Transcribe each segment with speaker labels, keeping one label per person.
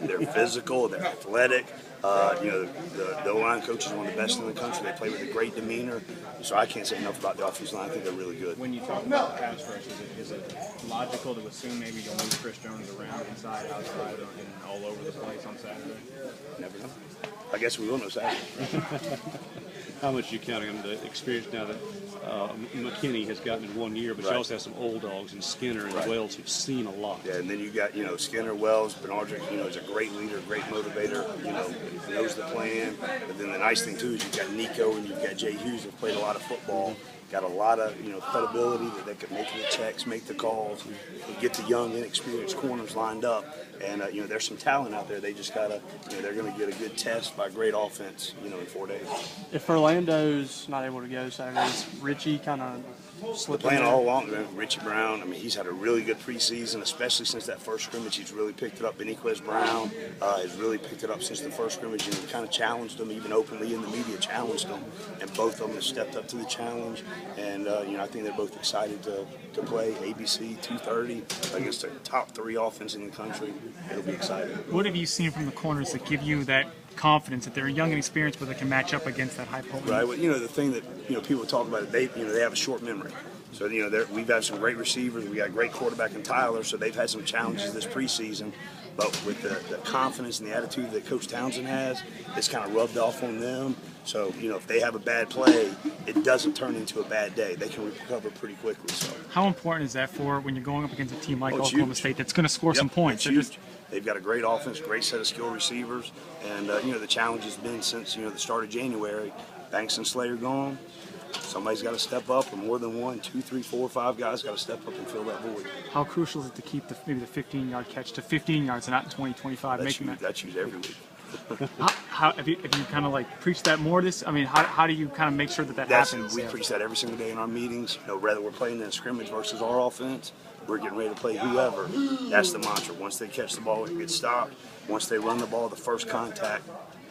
Speaker 1: They're physical, they're athletic. The O-line coach is one of the best in the country. They play with a great demeanor. So I can't say enough about the offensive line. I think they're really good.
Speaker 2: When you talk about pass rush, is it logical to assume maybe you'll move Chris Jones around inside, outside, and all over the place on Saturday?
Speaker 1: Never know. I guess we will know Saturday.
Speaker 3: How much are you counting on the experience now that McKinney has gotten in 1 year, but you also have some old dogs and Skinner and Wells who've seen a lot.
Speaker 1: Yeah, and then you got, Skinner, Wells, Bernard, is a great leader, great motivator, knows the plan. But then the nice thing, too, is you've got Nico and you've got Jay Hughes who've played a lot of football, got a lot of, credibility that they can make the checks, make the calls, get the young, inexperienced corners lined up. And, there's some talent out there. They just got to, they're going to get a good test by great offense, in 4 days.
Speaker 4: If Orlando's not able to go Saturdays, Richie kind of slipped
Speaker 1: Playing all along, Richie Brown, he's had a really good preseason, especially since that first scrimmage. He's really picked it up. Beniquez Brown has really picked it up since the first scrimmage, and kind of challenged him, even openly in the media, challenged him. And both of them have stepped up to the challenge. And, I think they're both excited to play ABC 2:30 against the top 3 offense in the country. It'll be exciting.
Speaker 5: What have you seen from the corners that give you that confidence that they're young and experienced, but they can match up against that high potent?
Speaker 1: Right. Well, the thing that people talk about it, they have a short memory. So we've had some great receivers. We got a great quarterback in Tyler. So they've had some challenges this preseason. But with the confidence and the attitude that Coach Townsend has, it's kind of rubbed off on them. So if they have a bad play, it doesn't turn into a bad day. They can recover pretty quickly. So
Speaker 5: how important is that for when you're going up against a team like Oklahoma State that's going to score some points?
Speaker 1: It's huge. They've got a great offense, great set of skilled receivers, and the challenge has been since the start of January. Banks and Slater gone. Somebody's got to step up, or more than 1, 2, 3, 4, 5 guys got to step up and fill that void.
Speaker 5: How crucial is it to keep maybe the 15-yard catch to 15 yards and not 20, 25?
Speaker 1: That's huge every week.
Speaker 5: How have you kind of preached that more? How do you kind of make sure that happens?
Speaker 1: We preach that every single day in our meetings. Whether we're playing in a scrimmage versus our offense, we're getting ready to play whoever. That's the mantra. Once they catch the ball, it gets stopped. Once they run the ball, the first contact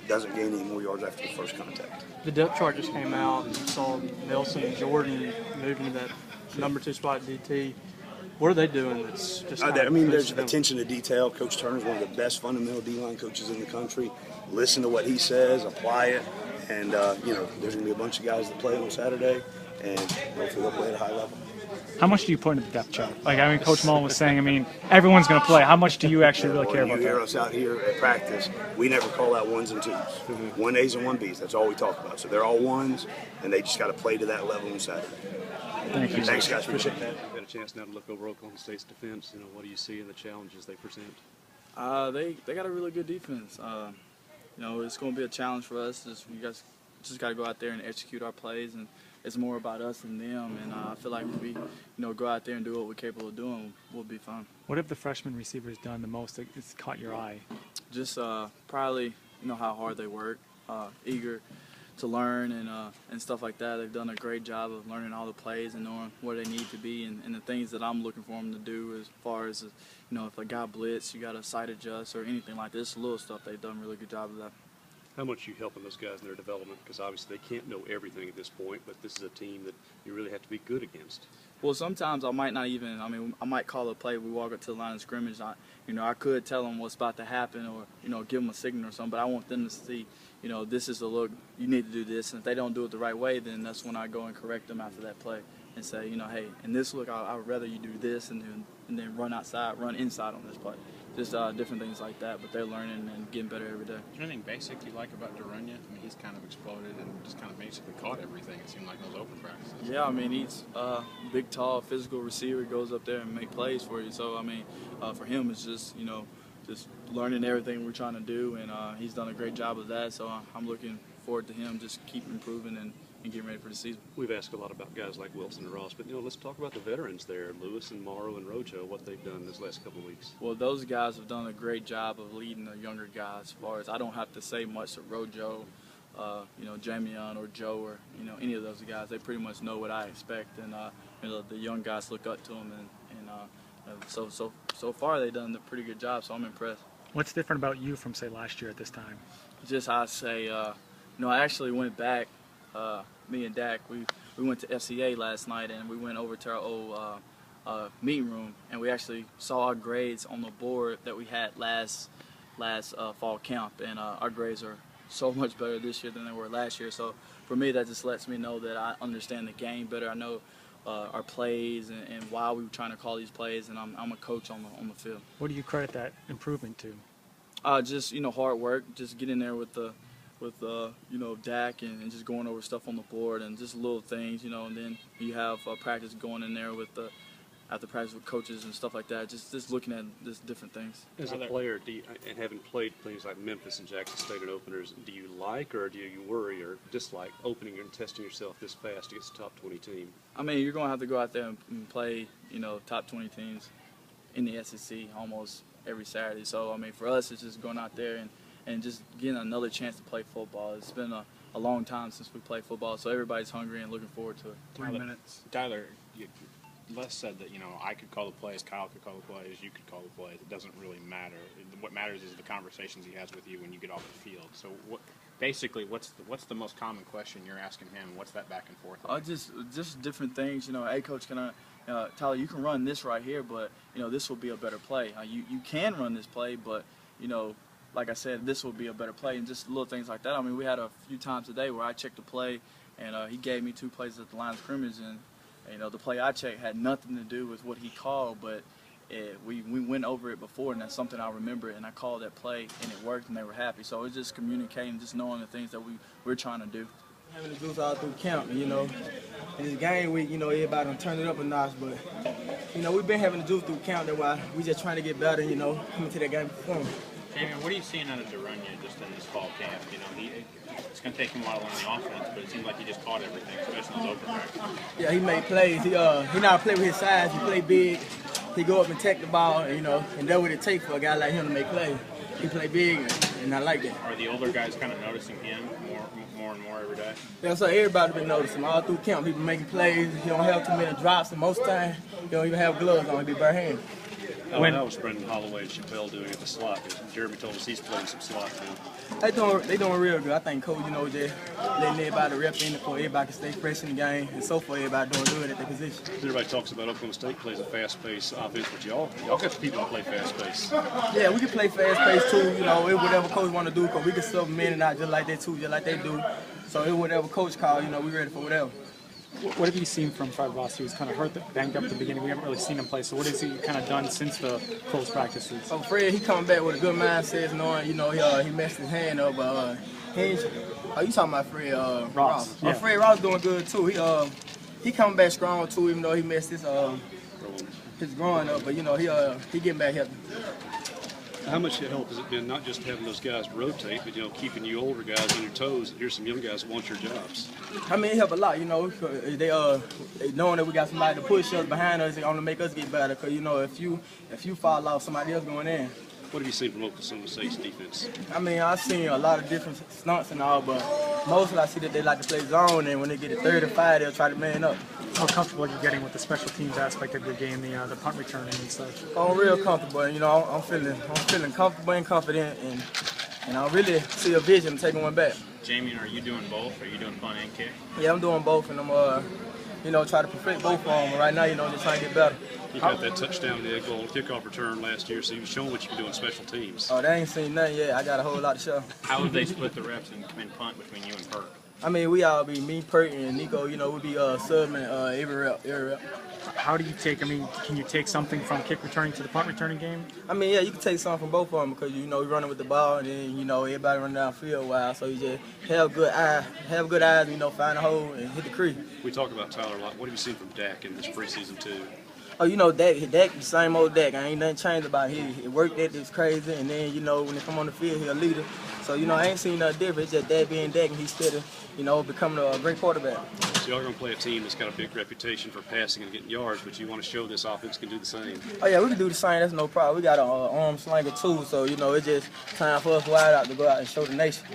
Speaker 1: doesn't gain any more yards after the first contact.
Speaker 4: The depth chart just came out, and you saw Nelson and Jordan moving to that number 2 spot at DT. What are they doing that's just
Speaker 1: there's attention to detail. Coach Turner's one of the best fundamental D-line coaches in the country. Listen to what he says, apply it, and, there's going to be a bunch of guys that play on Saturday, and hopefully they'll play at a high level.
Speaker 5: How much do you put into the depth chart? Coach Mullen was saying, everyone's going to play. How much do you actually really care about that?
Speaker 1: You hear us out here at practice, we never call out 1s and 2s. 1As and 1Bs, that's all we talk about. So they're all 1s, and they just got to play to that level on Saturday.
Speaker 5: Thank you.
Speaker 1: Thanks, guys. Appreciate that.
Speaker 3: You've got a chance now to look over Oklahoma State's defense. What do you see in the challenges they present?
Speaker 6: They got a really good defense. It's going to be a challenge for us. You guys just got to go out there and execute our plays, and it's more about us than them. And I feel like if we, go out there and do what we're capable of doing, we'll be fine.
Speaker 5: What have the freshman receivers done the most that's caught your eye?
Speaker 6: Just probably, how hard they work, eager to learn and stuff like that. They've done a great job of learning all the plays and knowing where they need to be and the things that I'm looking for them to do as far as, if a guy blitz, you got to sight adjust or anything like this, little stuff. They've done a really good job of that.
Speaker 3: How much are you helping those guys in their development? Because obviously they can't know everything at this point, but this is a team that you really have to be good against.
Speaker 6: Well, sometimes I might not even, I might call a play, we walk up to the line of scrimmage, I could tell them what's about to happen or, give them a signal or something, but I want them to see, this is the look, you need to do this, and if they don't do it the right way, then that's when I go and correct them after that play and say, hey, in this look, I would rather you do this and then run inside on this play. Just different things like that, but they're learning and getting better every day.
Speaker 2: Is there anything basic you like about Durunya? He's kind of exploded and just kind of basically caught everything, it seemed like, in those open practices.
Speaker 6: Yeah, he's a big, tall, physical receiver, goes up there and make plays for you. So, for him, it's just, just learning everything we're trying to do, and he's done a great job of that. So I'm looking forward to him just keep improving and getting ready for the season.
Speaker 3: We've asked a lot about guys like Wilson and Ross, but let's talk about the veterans there, Lewis and Morrow and Rojo, what they've done this last couple of weeks.
Speaker 6: Well, those guys have done a great job of leading the younger guys. As far as I don't have to say much to Rojo, Jameon or Joe or any of those guys. They pretty much know what I expect, and the young guys look up to them, and so far they've done a pretty good job. So I'm impressed.
Speaker 5: What's different about you from say last year at this time?
Speaker 6: Just I say, I actually went back. Me and Dak, we went to FCA last night, and we went over to our old meeting room, and we actually saw our grades on the board that we had last last fall camp, and our grades are so much better this year than they were last year. So for me, that just lets me know that I understand the game better. I know our plays and why we were trying to call these plays, and I'm a coach on the field.
Speaker 5: What do you credit that improvement to?
Speaker 6: Just hard work, just getting there with Dak and just going over stuff on the board and just little things, and then you have practice going in there with after practice with coaches and stuff like that, just looking at just different things.
Speaker 3: As a player, and having played things like Memphis and Jackson State and openers, do you like or do you worry or dislike opening and testing yourself this fast against the top 20 team?
Speaker 6: I mean, you're going to have to go out there and play, top 20 teams in the SEC almost every Saturday. So, I mean, for us, it's just going out there and just getting another chance to play football. It's been a long time since we played football, so everybody's hungry and looking forward to it.
Speaker 4: 3 minutes.
Speaker 2: Tyler, Les said that I could call the plays, Kyle could call the plays, you could call the plays. It doesn't really matter. What matters is the conversations he has with you when you get off the field. So what's the most common question you're asking him? What's that back and forth? Like?
Speaker 6: Just different things. Hey, coach, Tyler, you can run this right here, but this will be a better play. You can run this play, but like I said, this will be a better play, and just little things like that. I mean, we had a few times today where I checked the play, and he gave me 2 plays at the line of scrimmage, and the play I checked had nothing to do with what he called, but we went over it before, and that's something I remember, and I called that play, and it worked, and they were happy. So it's just communicating, just knowing the things that we're trying to do.
Speaker 7: Having the juice all through camp, in this game week, everybody done turn it up a notch, but we've been having the juice through camp. That's why we just trying to get better, coming to that game performing.
Speaker 2: Jameon, what are you seeing out of Durunya just in this fall camp? It's going to take him a while to learn the offense, but it seems like he just caught everything, especially in those open practice.
Speaker 7: Yeah, he made plays. He not play with his size. He play big. He go up and take the ball, and that's what it takes for a guy like him to make plays. He play big, and I like that.
Speaker 2: Are the older guys kind of noticing him more and more every day?
Speaker 7: Yeah, so everybody been noticing. All through camp, he been making plays. He don't have too many drops, and most times he don't even have gloves on. He be bare hand.
Speaker 3: How was Brendan Holloway and Chappelle doing at the slot? Jeremy told us he's playing some slot now.
Speaker 7: They doing real good. I think Coach, just letting everybody rep in for everybody can stay fresh in the game, and so far everybody doing good at their position.
Speaker 3: Everybody talks about Oklahoma State plays a fast-paced offense, but y'all got the people that play fast-paced.
Speaker 7: Yeah, we can play fast-paced too. It's whatever coach want to do, because we can sub them in and out just like that too, just like they do. So it's whatever coach call, we ready for whatever.
Speaker 5: What have you seen from Fred Ross? He was kind of hurt, banged up at the beginning. We haven't really seen him play. So what has he kind of done since the close practices?
Speaker 7: So Fred, he coming back with a good mindset, knowing he messed his hand up. You talking about Fred Ross?
Speaker 5: Yeah.
Speaker 7: Fred Ross doing good too. He coming back strong too, even though he messed his groin up. But he getting back healthy.
Speaker 3: How much help has it been, not just having those guys rotate, but keeping you older guys on your toes? Here's some young guys that want your jobs.
Speaker 7: I mean, it help a lot. They knowing that we got somebody to push us behind us, they only make us get better. Cause if you fall off, somebody else going in.
Speaker 3: What have you seen from Oklahoma State's defense?
Speaker 7: I mean, I've seen a lot of different stunts and all, but mostly I see that they like to play zone, and when they get to 3rd and 5, they'll try to man up.
Speaker 5: How comfortable are you getting with the special teams aspect of your game, the punt returning and such?
Speaker 7: I'm real comfortable. I'm feeling comfortable and confident, and I really see a vision of taking one back.
Speaker 2: Jameon, are you doing both? Are you doing punt and kick?
Speaker 7: Yeah, I'm doing both, and I'm try to perfect both of them. Right now, just trying to get better.
Speaker 3: You got that touchdown, the egg goal, kickoff return last year, so you've shown what you can do in special teams.
Speaker 7: Oh, they ain't seen nothing yet. I got a whole lot to show.
Speaker 2: How would they split the reps in punt between you and Perk?
Speaker 7: I mean, we all be me, Pert, and Nico. We be subbing every rep.
Speaker 5: How do you take? Can you take something from kick returning to the punt returning game?
Speaker 7: I mean, yeah, you can take something from both of them because you're running with the ball, and then everybody running downfield a while. So you just have good eyes, find a hole and hit the crease.
Speaker 3: We talk about Tyler a lot. What have you seen from Dak in this preseason too?
Speaker 7: Oh, Dak, the same old Dak. I ain't nothing changed about it. He worked at this crazy, and then, when they come on the field, he a leader. So, I ain't seen nothing different. It's just Dak being Dak, and he's still, becoming a great quarterback.
Speaker 3: So y'all going to play a team that's got a big reputation for passing and getting yards, but you want to show this offense can do the same.
Speaker 7: Oh, yeah, we can do the same. That's no problem. We got an arm slinger, too. So, it's just time for us wide out to go out and show the nation.